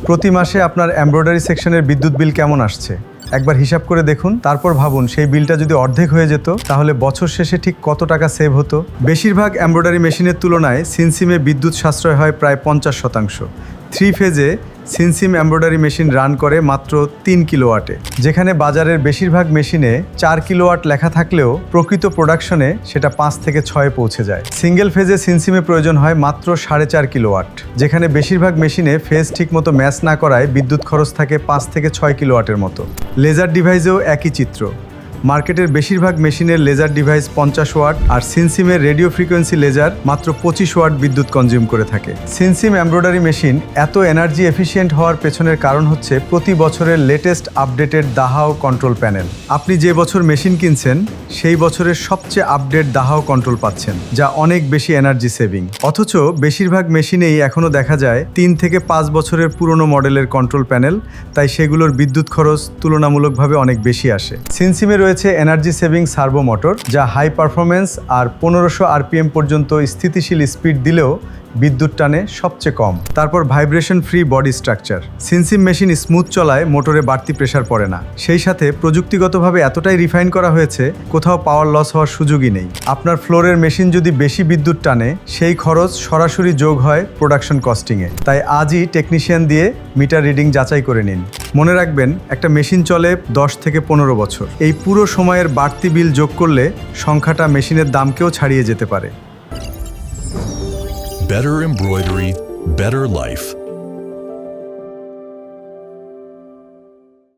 প্রতি মাসে আপনার এমব্রয়ডারি সেকশনের বিদ্যুৎ বিল কেমন আসছে একবার হিসাব করে দেখুন, তারপর ভাবুন সেই বিলটা যদি অর্ধেক হয়ে যেত তাহলে বছর শেষে ঠিক কত টাকা সেভ হতো। বেশিরভাগ এমব্রয়ডারি মেশিনের তুলনায় সিনসিমে বিদ্যুৎ সাশ্রয় হয় প্রায় 50%। 3 ফেজে সিনসিম এমব্রয়ডারি মেশিন রান করে মাত্র 3 কিলোওয়াটে, যেখানে বাজারের বেশিরভাগ মেশিনে 4 কিলোওয়াট লেখা থাকলেও প্রকৃত প্রোডাকশনে সেটা 5 থেকে 6 পৌঁছে যায়। সিঙ্গেল ফেজে সিনসিমে প্রয়োজন হয় মাত্র 4.5 কিলোওয়াট, যেখানে বেশিরভাগ মেশিনে ফেজ ঠিকমতো ম্যাচ না করায় বিদ্যুৎ খরচ থাকে 5 থেকে 6 কিলোওয়াটের মতো। লেজার ডিভাইসেও একই চিত্র। মার্কেটের বেশিরভাগ মেশিনের লেজার ডিভাইস 50 ওয়াট, আর সিনসিমের রেডিও ফ্রিকোয়েন্সি লেজার মাত্র 25 ওয়াট বিদ্যুৎ কনজিউম করে থাকে। সিনসিম এমব্রয়ডারি মেশিন এত এনার্জি এফিশিয়েন্ট হওয়ার পেছনের কারণ হচ্ছে প্রতি বছরের লেটেস্ট আপডেটেড দাহাও কন্ট্রোল প্যানেল। আপনি যে বছর মেশিন কিনছেন সেই বছরের সবচেয়ে আপডেট দাহাও কন্ট্রোল পাচ্ছেন, যা অনেক বেশি এনার্জি সেভিং। অথচ বেশিরভাগ মেশিনেই এখনও দেখা যায় 3 থেকে 5 বছরের পুরনো মডেলের কন্ট্রোল প্যানেল, তাই সেগুলোর বিদ্যুৎ খরচ তুলনামূলকভাবে অনেক বেশি আসে। সিনসিমে রয়েছে এনার্জি সেভিং সার্ভো মোটর, যা হাই পারফরমেন্স আর 1500 আরপিএম পর্যন্ত স্থিতিশীল স্পিড দিলেও বিদ্যুৎ টানে সবচেয়ে কম। তারপর vibration free body structure. সিনসিম machine smooth চলায় মোটরে বাড়তি প্রেসার পড়ে না। সেই সাথে প্রযুক্তিগতভাবে এতটাই রিফাইন করা হয়েছে কোথাও পাওয়ার লস হওয়ার সুযোগই নেই। আপনার ফ্লোরের মেশিন যদি বেশি বিদ্যুৎ টানে সেই খরচ সরাসরি যোগ হয় প্রোডাকশন কস্টিংয়ে। তাই আজই টেকনিশিয়ান দিয়ে মিটার রিডিং যাচাই করে নিন। মনে রাখবেন, একটা মেশিন চলে 10 থেকে 15 বছর। এই পুরো সময়ের বাড়তি বিল যোগ করলে সংখ্যাটা মেশিনের দামকেও ছাড়িয়ে যেতে পারে। Better embroidery, better life.